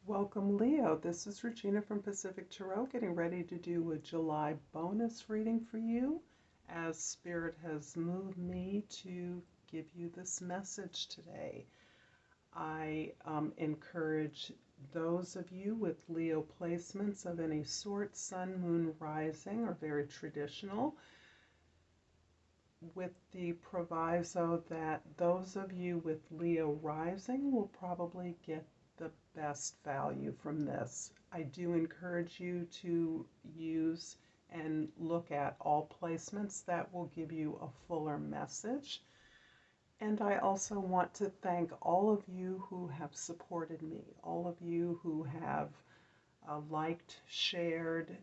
Welcome, Leo. This is Regina from Pacific Tarot, getting ready to do a July bonus reading for you as Spirit has moved me to give you this message today. I encourage those of you with Leo placements of any sort, Sun, Moon, Rising, or very traditional, with the proviso that those of you with Leo Rising will probably get the best value from this. I do encourage you to use and look at all placements. That will give you a fuller message. And I also want to thank all of you who have supported me, all of you who have liked, shared,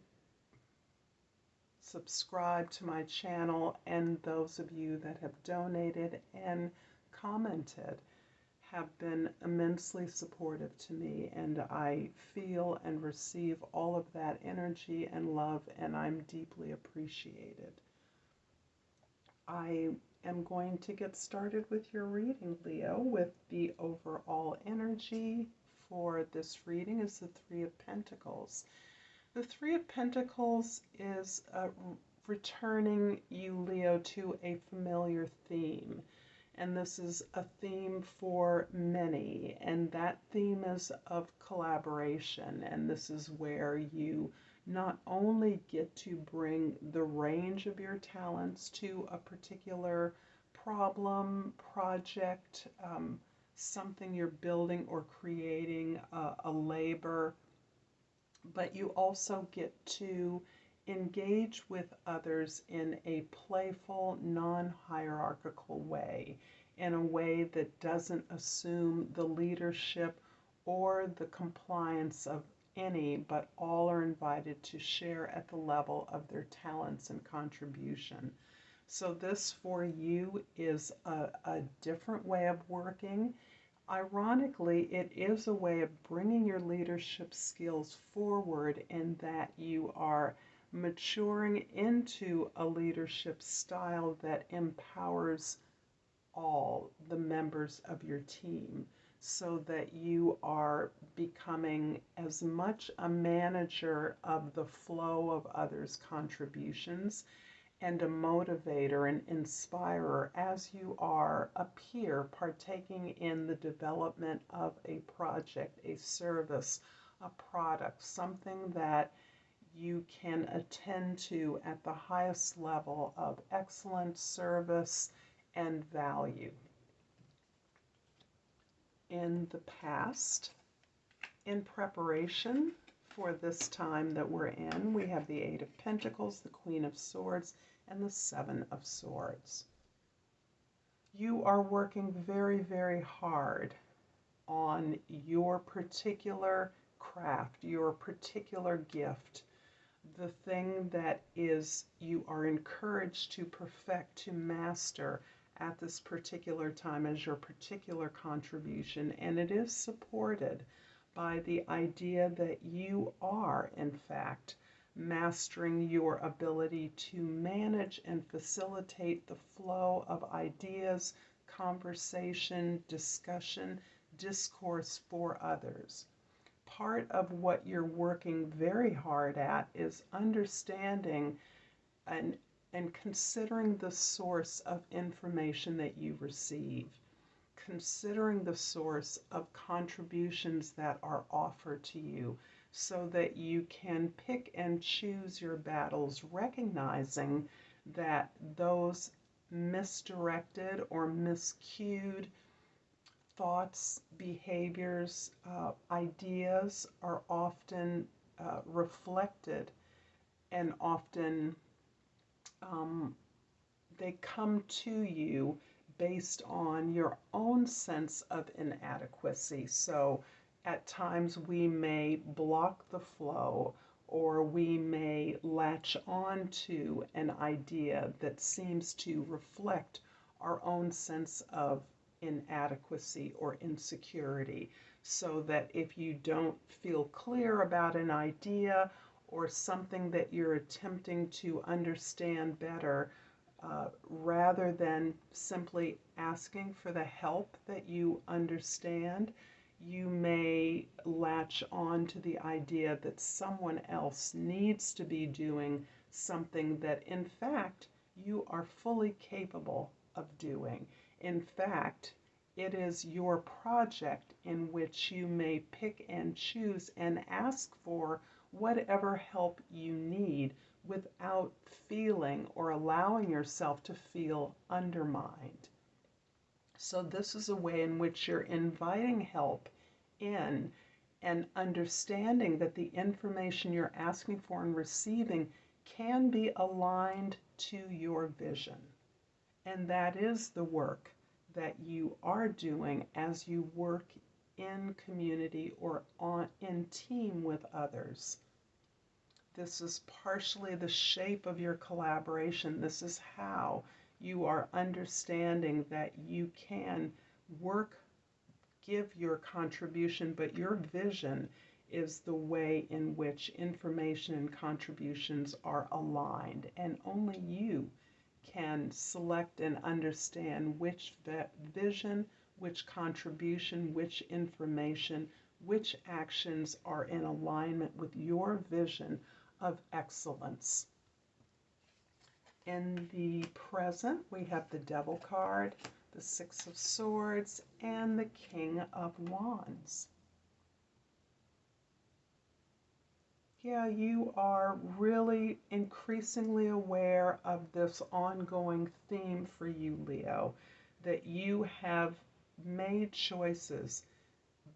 subscribe to my channel, and those of you that have donated and commented have been immensely supportive to me, and I feel and receive all of that energy and love, and I'm deeply appreciated. I am going to get started with your reading, Leo, with the overall energy for this reading is the Three of Pentacles. The Three of Pentacles is returning you, Leo, to a familiar theme. And this is a theme for many. And that theme is of collaboration. And this is where you not only get to bring the range of your talents to a particular problem, project, something you're building or creating, a labor, but you also get to engage with others in a playful, non-hierarchical way, in a way that doesn't assume the leadership or the compliance of any, but all are invited to share at the level of their talents and contribution. So this for you is a different way of working. Ironically, it is a way of bringing your leadership skills forward in that you are maturing into a leadership style that empowers all the members of your team, so that you are becoming as much a manager of the flow of others' contributions and a motivator and inspirer as you are a peer partaking in the development of a project, a service, a product, something that you can attend to at the highest level of excellent service and value. In the past, in preparation for this time that we're in, we have the Eight of Pentacles, the Queen of Swords, and the Seven of Swords. You are working very, very hard on your particular craft, your particular gift, the thing that is you are encouraged to perfect, to master at this particular time as your particular contribution, and it is supported by the idea that you are, in fact, mastering your ability to manage and facilitate the flow of ideas, conversation, discussion, discourse for others. Part of what you're working very hard at is understanding and considering the source of information that you receive, considering the source of contributions that are offered to you, so that you can pick and choose your battles, recognizing that those misdirected or miscued thoughts, behaviors, ideas are often reflected, and often they come to you based on your own sense of inadequacy. So at times we may block the flow, or we may latch on to an idea that seems to reflect our own sense of inadequacy or insecurity. So that if you don't feel clear about an idea or something that you're attempting to understand better, rather than simply asking for the help that you understand, you may latch latch on to the idea that someone else needs to be doing something that, in fact, you are fully capable of doing. In fact, it is your project in which you may pick and choose and ask for whatever help you need without feeling or allowing yourself to feel undermined. So this is a way in which you're inviting help in and understanding that the information you're asking for and receiving can be aligned to your vision. And that is the work that you are doing as you work in community or in team with others. This is partially the shape of your collaboration. This is how you are understanding that you can work, give your contribution, but your vision is the way in which information and contributions are aligned. And only you can select and understand which vision, which contribution, which information, which actions are in alignment with your vision of excellence. In the present, we have the Devil card, the Six of Swords, and the King of Wands. Yeah, you are really increasingly aware of this ongoing theme for you, Leo, that you have made choices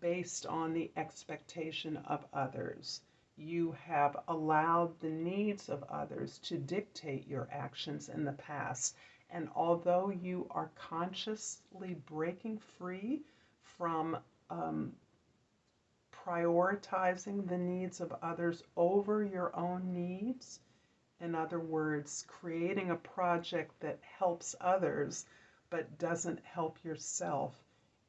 based on the expectation of others. You have allowed the needs of others to dictate your actions in the past. And although you are consciously breaking free from prioritizing the needs of others over your own needs, in other words, creating a project that helps others but doesn't help yourself,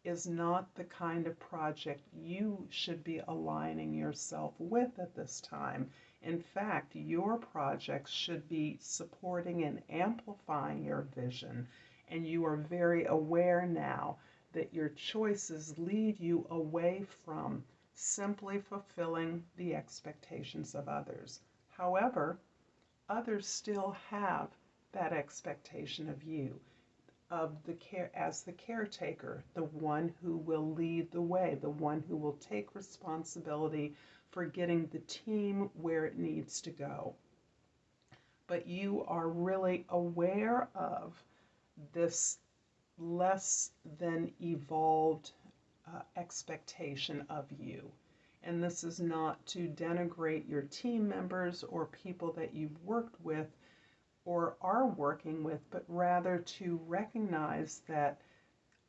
is not the kind of project you should be aligning yourself with at this time. In fact, your projects should be supporting and amplifying your vision, and you are very aware now that your choices lead you away from simply fulfilling the expectations of others. However, others still have that expectation of you, of as the caretaker, the one who will lead the way, the one who will take responsibility for getting the team where it needs to go. But you are really aware of this less than evolved expectation of you. And this is not to denigrate your team members or people that you've worked with or are working with, but rather to recognize that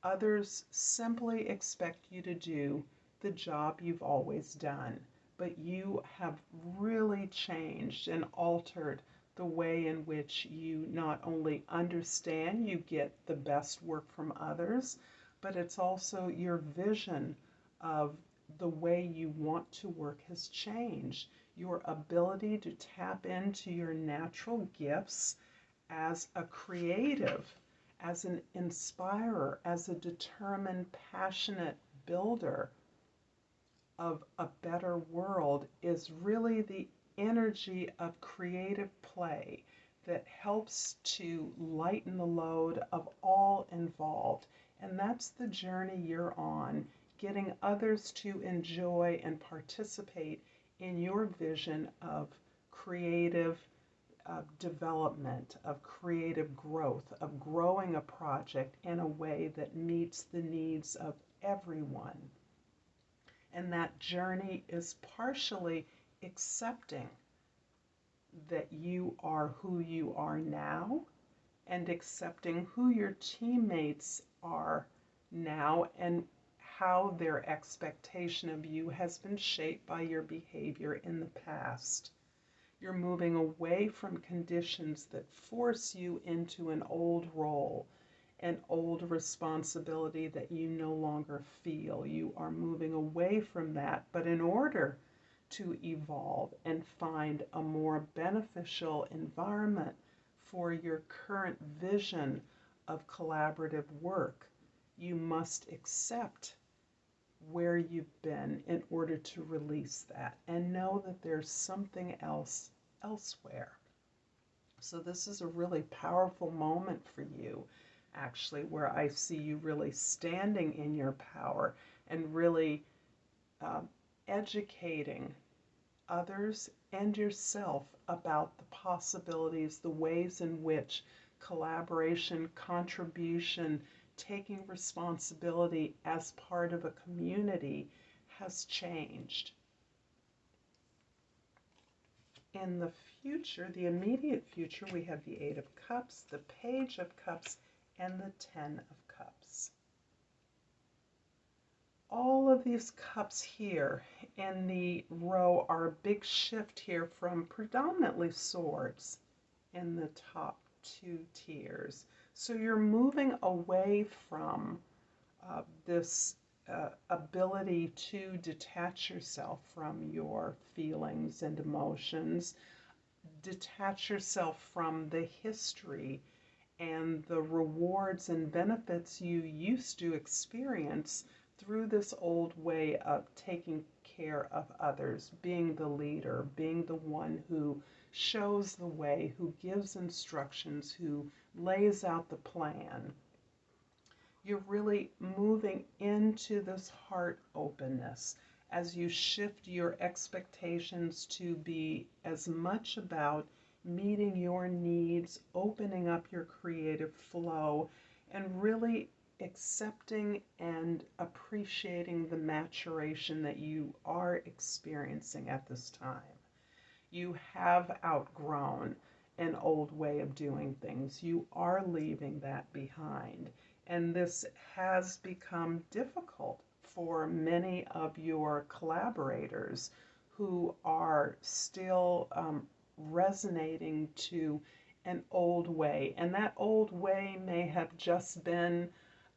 others simply expect you to do the job you've always done. But you have really changed and altered the way in which you not only understand you get the best work from others, but it's also your vision of the way you want to work has changed. Your ability to tap into your natural gifts as a creative, as an inspirer, as a determined, passionate builder of a better world is really the energy of creative play that helps to lighten the load of all involved. And that's the journey you're on, getting others to enjoy and participate in your vision of creative development, of creative growth, of growing a project in a way that meets the needs of everyone. And that journey is partially accepting that you are who you are now and accepting who your teammates are now and how their expectation of you has been shaped by your behavior in the past. You're moving away from conditions that force you into an old role, an old responsibility that you no longer feel. You are moving away from that, but in order to evolve and find a more beneficial environment for your current vision of collaborative work, you must accept where you've been in order to release that and know that there's something else elsewhere. So this is a really powerful moment for you, actually, where I see you really standing in your power and really educating others and yourself about the possibilities, the ways in which collaboration, contribution, taking responsibility as part of a community has changed. In the future, the immediate future, we have the Eight of Cups, the Page of Cups, and the Ten of Cups. All of these cups here in the row are a big shift here from predominantly swords in the top two tiers. So you're moving away from this ability to detach yourself from your feelings and emotions, detach yourself from the history and the rewards and benefits you used to experience through this old way of taking care of others, being the leader, being the one who shows the way, who gives instructions, who lays out the plan. You're really moving into this heart openness as you shift your expectations to be as much about meeting your needs, opening up your creative flow, and really accepting and appreciating the maturation that you are experiencing at this time. You have outgrown an old way of doing things. You are leaving that behind. And this has become difficult for many of your collaborators who are still resonating to an old way. And that old way may have just been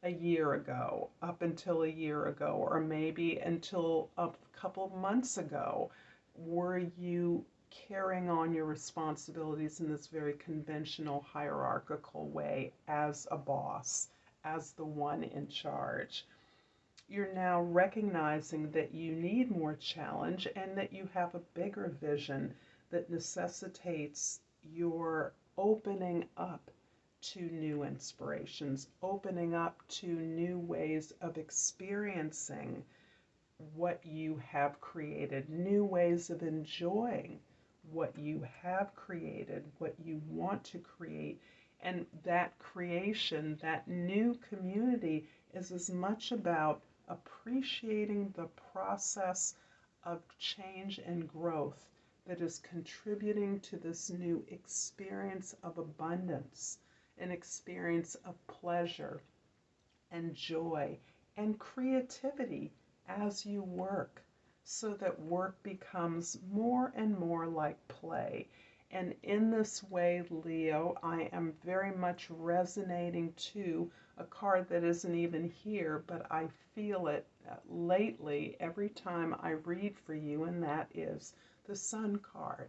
a year ago, up until a year ago, or maybe until a couple of months ago. Were you carrying on your responsibilities in this very conventional hierarchical way as a boss, as the one in charge? You're now recognizing that you need more challenge and that you have a bigger vision that necessitates your opening up to new inspirations, opening up to new ways of experiencing what you have created, new ways of enjoying what you have created, what you want to create. And that creation, that new community, is as much about appreciating the process of change and growth that is contributing to this new experience of abundance, an experience of pleasure and joy and creativity as you work, so that work becomes more and more like play. And in this way, Leo, I am very much resonating to a card that isn't even here, but I feel it lately every time I read for you, and that is the Sun card,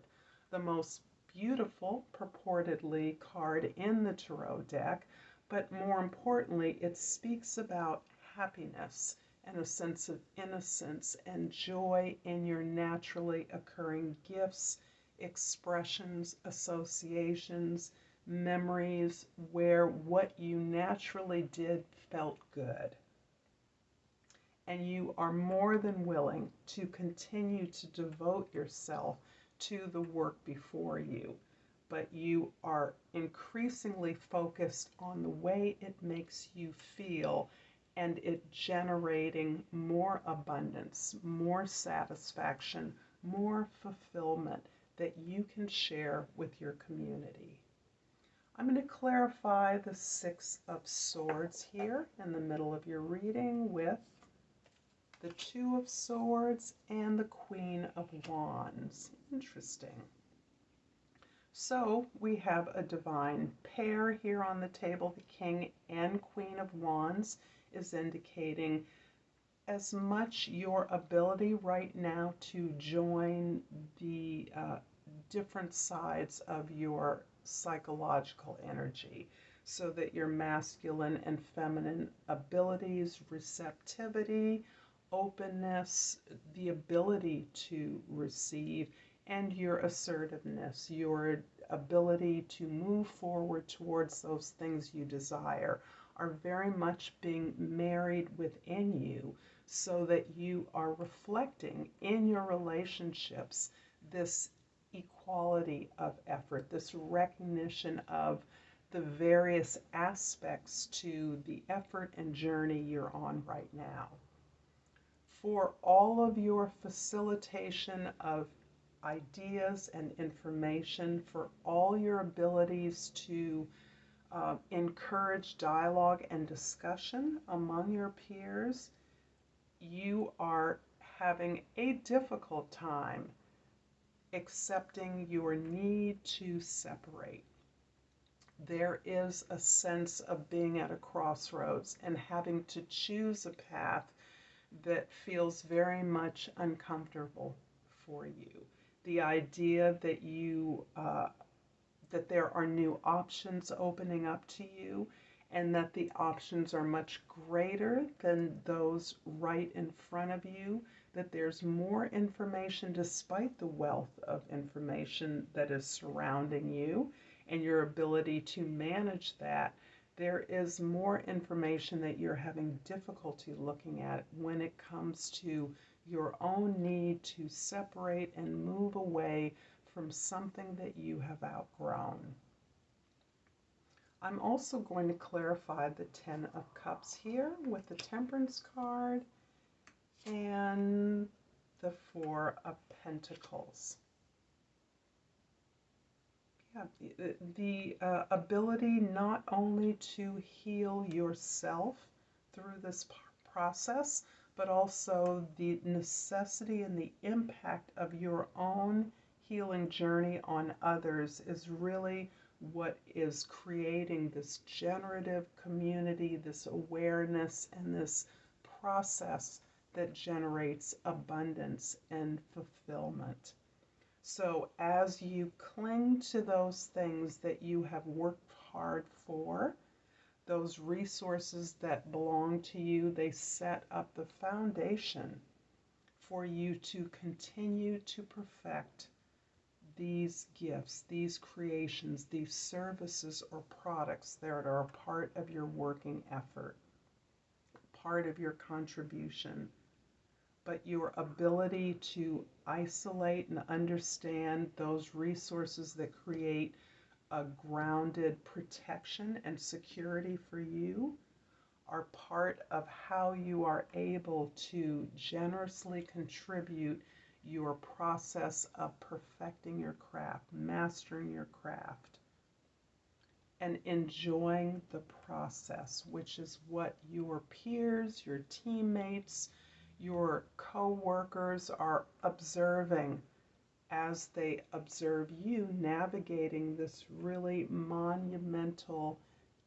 the most beautiful, purportedly, card in the tarot deck. But more importantly, it speaks about happiness and a sense of innocence and joy in your naturally occurring gifts, expressions, associations, memories, where what you naturally did felt good. And you are more than willing to continue to devote yourself to the work before you. But you are increasingly focused on the way it makes you feel and it generating more abundance, more satisfaction, more fulfillment that you can share with your community. I'm going to clarify the Six of Swords here in the middle of your reading with the Two of Swords and the Queen of Wands. Interesting. So we have a divine pair here on the table. The King and Queen of Wands is indicating as much your ability right now to join the different sides of your psychological energy, so that your masculine and feminine abilities, receptivity, openness, the ability to receive, and your assertiveness, your ability to move forward towards those things you desire are very much being married within you so that you are reflecting in your relationships this equality of effort, this recognition of the various aspects to the effort and journey you're on right now. For all of your facilitation of ideas and information, for all your abilities to encourage dialogue and discussion among your peers, you are having a difficult time accepting your need to separate. There is a sense of being at a crossroads and having to choose a path that feels very much uncomfortable for you. The idea that that there are new options opening up to you, and that the options are much greater than those right in front of you, that there's more information despite the wealth of information that is surrounding you and your ability to manage that. There is more information that you're having difficulty looking at when it comes to your own need to separate and move away from something that you have outgrown. I'm also going to clarify the Ten of Cups here with the Temperance card and the Four of Pentacles. Yeah, the ability not only to heal yourself through this process, but also the necessity and the impact of your own healing journey on others is really what is creating this generative community, this awareness, and this process that generates abundance and fulfillment. So as you cling to those things that you have worked hard for, those resources that belong to you, they set up the foundation for you to continue to perfect these gifts, these creations, these services or products that are a part of your working effort, part of your contribution. But your ability to isolate and understand those resources that create a grounded protection and security for you are part of how you are able to generously contribute your process of perfecting your craft, mastering your craft, and enjoying the process, which is what your peers, your teammates, your co-workers are observing as they observe you navigating this really monumental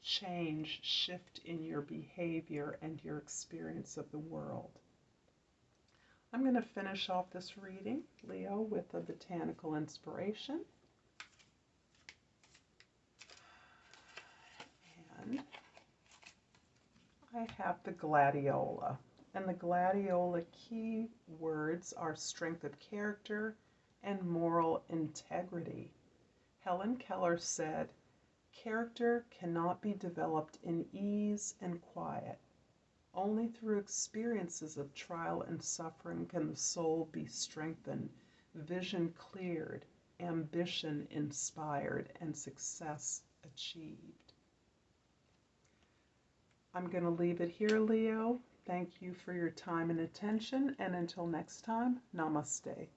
shift in your behavior and your experience of the world. I'm going to finish off this reading, Leo, with a botanical inspiration. And I have the gladiola. And the gladiola key words are strength of character and moral integrity. Helen Keller said, "Character cannot be developed in ease and quiet. Only through experiences of trial and suffering can the soul be strengthened, vision cleared, ambition inspired, and success achieved." I'm going to leave it here, Leo. Thank you for your time and attention, and until next time, Namaste.